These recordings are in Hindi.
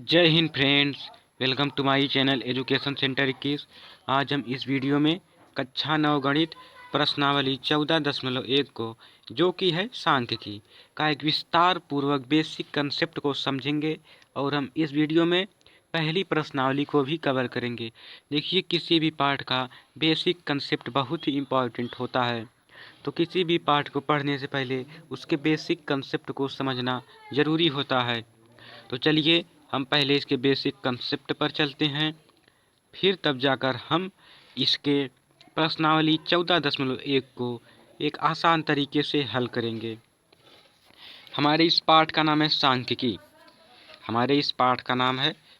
जय Hind friends. Welcome to my channel education centre 21। आज हम इस वीडियो में कक्षा 9 गणित प्रश्नावली 14.1 को जो कि है सांख्यिकी का एक विस्तार पूर्वक बेसिक कंसेप्ट को समझेंगे और हम इस वीडियो में पहली प्रश्नावली को भी कवर करेंगे। देखिए, किसी भी पाठ का बेसिक कंसेप्ट बहुत ही इम्पॉर्टेंट होता है, तो किसी भी पाठ को पढ़ने से पहले उसके बेसिक कंसेप्ट को समझना ज़रूरी होता है। तो चलिए हम पहले इसके बेसिक कंसेप्ट पर चलते हैं, फिर तब जाकर हम इसके प्रश्नावली 14.1 को एक आसान तरीके से हल करेंगे। हमारे इस पाठ का नाम है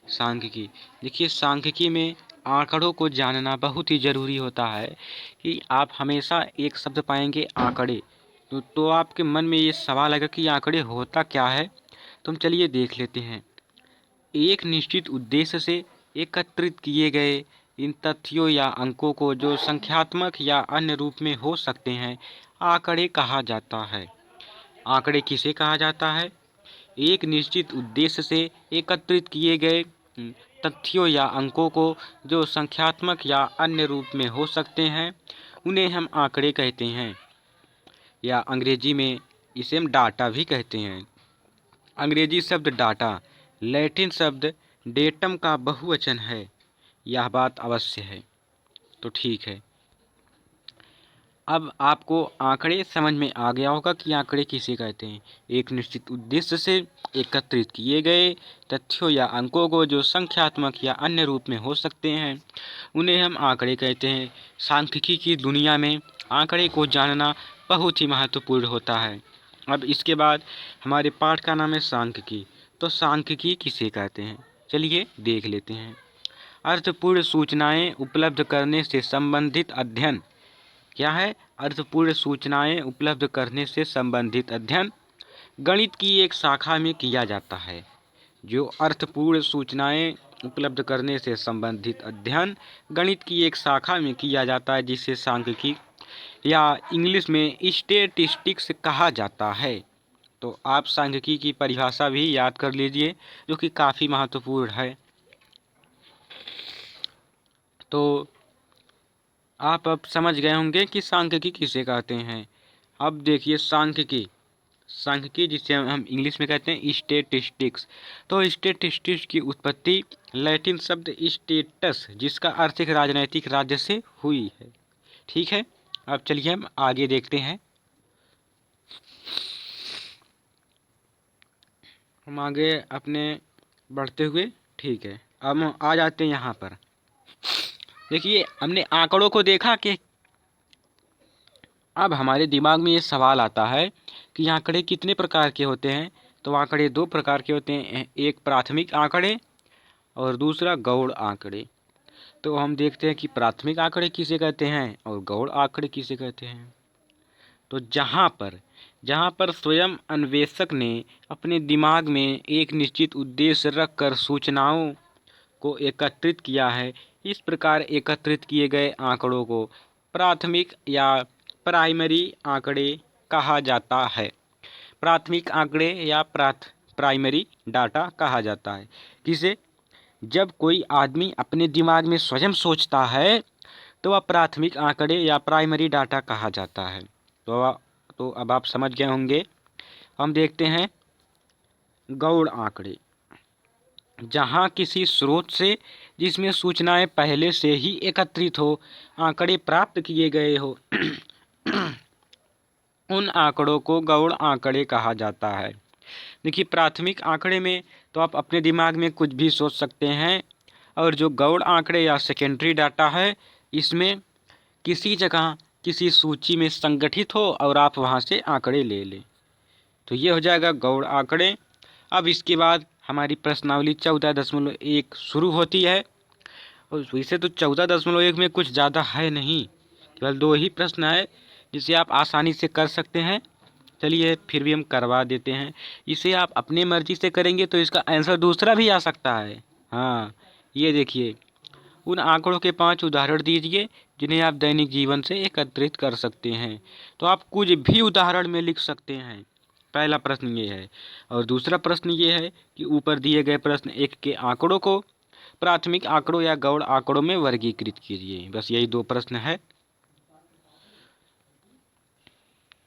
सांख्यिकी। देखिए, सांख्यिकी में आंकड़ों को जानना बहुत ही ज़रूरी होता है कि आप हमेशा एक शब्द पाएंगे आंकड़े, तो आपके मन में ये सवाल आएगा कि आंकड़े होता क्या है। तो हम चलिए देख लेते हैं। एक निश्चित उद्देश्य से एकत्रित किए गए इन तथ्यों या अंकों को जो संख्यात्मक या अन्य रूप में हो सकते हैं, आंकड़े कहा जाता है। आंकड़े किसे कहा जाता है? एक निश्चित उद्देश्य से एकत्रित किए गए तथ्यों या अंकों को जो संख्यात्मक या अन्य रूप में हो सकते हैं, उन्हें हम आंकड़े कहते हैं, या अंग्रेजी में इसे हम डाटा भी कहते हैं। अंग्रेजी शब्द डाटा लैटिन शब्द डेटम का बहुवचन है, यह बात अवश्य है। तो ठीक है, अब आपको आंकड़े समझ में आ गया होगा कि आंकड़े किसे कहते हैं। एक निश्चित उद्देश्य से एकत्रित किए गए तथ्यों या अंकों को जो संख्यात्मक या अन्य रूप में हो सकते हैं, उन्हें हम आंकड़े कहते हैं। सांख्यिकी की दुनिया में आंकड़े को जानना बहुत ही महत्वपूर्ण होता है। अब इसके बाद हमारे पाठ का नाम है सांख्यिकी। तो सांख्यिकी किसे कहते हैं, चलिए देख लेते हैं। अर्थपूर्ण सूचनाएं उपलब्ध करने से संबंधित अध्ययन। क्या है? अर्थपूर्ण सूचनाएं उपलब्ध करने से संबंधित अध्ययन गणित की एक शाखा में किया जाता है। जो अर्थपूर्ण सूचनाएं उपलब्ध करने से संबंधित अध्ययन गणित की एक शाखा में किया जाता है, जिसे सांख्यिकी या इंग्लिश में स्टैटिस्टिक्स कहा जाता है। तो आप सांख्यिकी की परिभाषा भी याद कर लीजिए, जो कि काफ़ी महत्वपूर्ण है। तो आप अब समझ गए होंगे कि सांख्यिकी किसे कहते हैं। अब देखिए, सांख्यिकी जिसे हम इंग्लिश में कहते हैं स्टैटिस्टिक्स। तो स्टैटिस्टिक्स की उत्पत्ति लैटिन शब्द स्टेटस, जिसका अर्थ एक राजनैतिक राज्य, से हुई है। ठीक है, अब चलिए हम आगे देखते हैं। हम आगे अपने बढ़ते हुए, ठीक है, अब हम आ जाते हैं यहाँ पर। देखिए, हमने आंकड़ों को देखा कि अब हमारे दिमाग में ये सवाल आता है कि आंकड़े कितने प्रकार के होते हैं। तो आंकड़े दो प्रकार के होते हैं, एक प्राथमिक आंकड़े और दूसरा गौड़ आंकड़े। तो हम देखते हैं कि प्राथमिक आंकड़े किसे कहते हैं और गौड़ आंकड़े किसे कहते हैं। तो जहाँ पर स्वयं अन्वेषक ने अपने दिमाग में एक निश्चित उद्देश्य रखकर सूचनाओं को एकत्रित किया है, इस प्रकार एकत्रित किए गए आंकड़ों को प्राथमिक या प्राइमरी आंकड़े कहा जाता है। प्राथमिक आंकड़े या प्राइमरी डाटा कहा जाता है। किसे? जब कोई आदमी अपने दिमाग में स्वयं सोचता है तो वह प्राथमिक आंकड़े या प्राइमरी डाटा कहा जाता है। तो अब आप समझ गए होंगे। हम देखते हैं गौड़ आंकड़े। जहाँ किसी स्रोत से जिसमें सूचनाएं पहले से ही एकत्रित हो आंकड़े प्राप्त किए गए हो उन आंकड़ों को गौड़ आंकड़े कहा जाता है। देखिए, प्राथमिक आंकड़े में तो आप अपने दिमाग में कुछ भी सोच सकते हैं, और जो गौड़ आंकड़े या सेकेंडरी डाटा है, इसमें किसी जगह किसी सूची में संगठित हो और आप वहां से आंकड़े ले लें, तो ये हो जाएगा गौड़ आंकड़े। अब इसके बाद हमारी प्रश्नावली 14.1 शुरू होती है, और वैसे तो 14.1 में कुछ ज़्यादा है नहीं, केवल 2 ही प्रश्न है जिसे आप आसानी से कर सकते हैं। चलिए फिर भी हम करवा देते हैं। इसे आप अपने मर्जी से करेंगे तो इसका आंसर दूसरा भी आ सकता है। हाँ, ये देखिए, उन आंकड़ों के 5 उदाहरण दीजिए जिन्हें आप दैनिक जीवन से एकत्रित कर सकते हैं। तो आप कुछ भी उदाहरण में लिख सकते हैं, पहला प्रश्न ये है। और दूसरा प्रश्न ये है कि ऊपर दिए गए प्रश्न एक के आंकड़ों को प्राथमिक आंकड़ों या गौड़ आंकड़ों में वर्गीकृत कीजिए। बस यही दो प्रश्न है।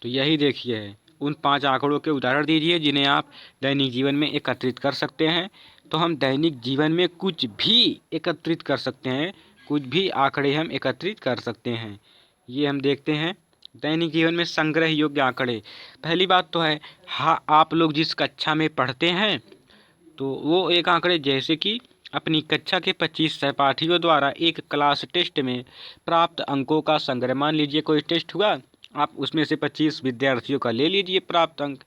तो यही देखिए है, उन 5 आंकड़ों के उदाहरण दीजिए जिन्हें आप दैनिक जीवन में एकत्रित कर सकते हैं। तो हम दैनिक जीवन में कुछ भी एकत्रित कर सकते हैं, कुछ भी आंकड़े हम एकत्रित कर सकते हैं। ये हम देखते हैं दैनिक जीवन में संग्रह योग्य आंकड़े। पहली बात तो है, हाँ, आप लोग जिस कक्षा में पढ़ते हैं तो वो एक आंकड़े, जैसे कि अपनी कक्षा के 25 सहपाठियों द्वारा एक क्लास टेस्ट में प्राप्त अंकों का संग्रह। मान लीजिए कोई टेस्ट हुआ, आप उसमें से 25 विद्यार्थियों का ले लीजिए प्राप्त अंक।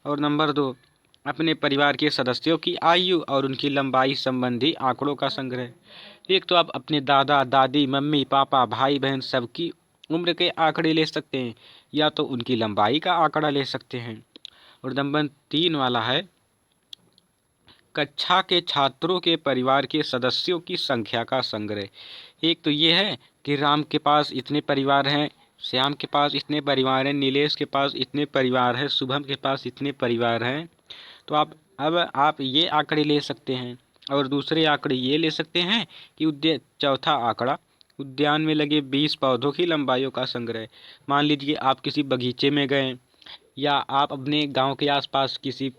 और नंबर 2, अपने परिवार के सदस्यों की आयु और उनकी लंबाई संबंधी आंकड़ों का संग्रह। एक तो आप अपने दादा दादी, मम्मी पापा, भाई बहन सबकी उम्र के आंकड़े ले सकते हैं, या तो उनकी लंबाई का आंकड़ा ले सकते हैं। और नंबर 3 वाला है, कक्षा के छात्रों के परिवार के सदस्यों की संख्या का संग्रह। एक तो ये है कि राम के पास इतने परिवार हैं, श्याम के पास इतने परिवार हैं, नीलेश के पास इतने परिवार हैं, शुभम के पास इतने परिवार हैं। तो आप ये आंकड़े ले सकते हैं। और दूसरे आंकड़े ये ले सकते हैं कि चौथा आंकड़ा, उद्यान में लगे 20 पौधों की लंबाइयों का संग्रह। मान लीजिए आप किसी बगीचे में गए, या आप अपने गांव के आसपास किसी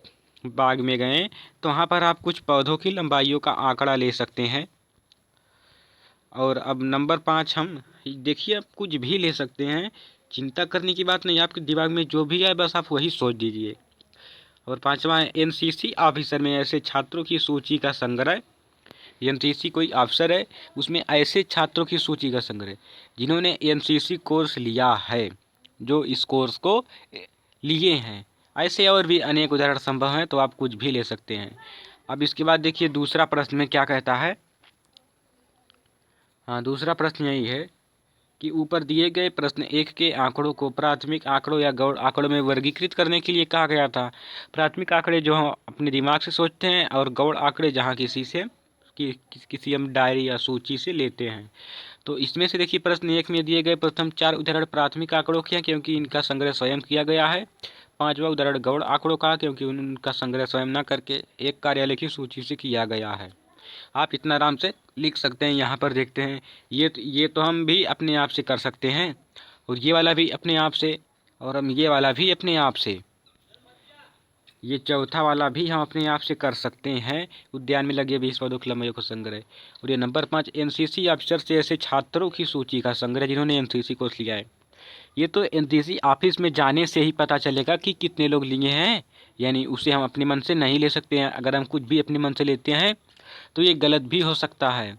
बाग में गए, तो वहाँ पर आप कुछ पौधों की लंबाइयों का आंकड़ा ले सकते हैं। और अब नंबर 5, हम देखिए आप कुछ भी ले सकते हैं, चिंता करने की बात नहीं, आपके दिमाग में जो भी आए बस आप वही सोच दीजिए। और 5वां है, एनसीसी ऑफिसर में ऐसे छात्रों की सूची का संग्रह। एनसीसी कोई अफसर है, उसमें ऐसे छात्रों की सूची का संग्रह जिन्होंने एनसीसी कोर्स लिया है, जो इस कोर्स को लिए हैं। ऐसे और भी अनेक उदाहरण संभव हैं, तो आप कुछ भी ले सकते हैं। अब इसके बाद देखिए दूसरा प्रश्न में क्या कहता है। हाँ, दूसरा प्रश्न यही है कि ऊपर दिए गए प्रश्न एक के आंकड़ों को प्राथमिक आंकड़ों या गौड़ आंकड़ों में वर्गीकृत करने के लिए कहा गया था। प्राथमिक आंकड़े जो हम अपने दिमाग से सोचते हैं, और गौड़ आंकड़े जहाँ किसी हम डायरी या सूची से लेते हैं। तो इसमें से देखिए प्रश्न 1 में दिए गए प्रथम 4 उदाहरण प्राथमिक आंकड़ों के हैं, क्योंकि इनका संग्रह स्वयं किया गया है। 5वां उदाहरण गौड़ आंकड़ों का, क्योंकि उनका संग्रह स्वयं न करके एक कार्यालय की सूची से किया गया है। आप इतना आराम से लिख सकते हैं। यहाँ पर देखते हैं, ये तो हम भी अपने आप से कर सकते हैं, और ये वाला भी अपने आप से, और हम ये वाला भी अपने आप से, ये चौथा वाला भी हम अपने आप से कर सकते हैं। उद्यान में लगे 20 पौधों की लंबाई का संग्रह। और ये नंबर 5, एनसीसी ऑफिसर से ऐसे छात्रों की सूची का संग्रह जिन्होंने एनसीसी कोर्स लिया है। ये तो एनसीसी ऑफिस में जाने से ही पता चलेगा कि कितने लोग लिए हैं, यानी उसे हम अपने मन से नहीं ले सकते हैं। अगर हम कुछ भी अपने मन से लेते हैं तो ये गलत भी हो सकता है।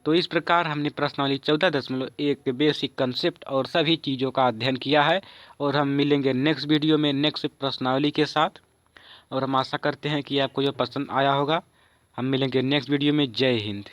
तो इस प्रकार हमने प्रश्नावली 14.1 के बेसिक कंसेप्ट और सभी चीज़ों का अध्ययन किया है। और हम मिलेंगे नेक्स्ट वीडियो में नेक्स्ट प्रश्नावली के साथ। और हम आशा करते हैं कि आपको जो पसंद आया होगा। हम मिलेंगे नेक्स्ट वीडियो में। जय हिंद।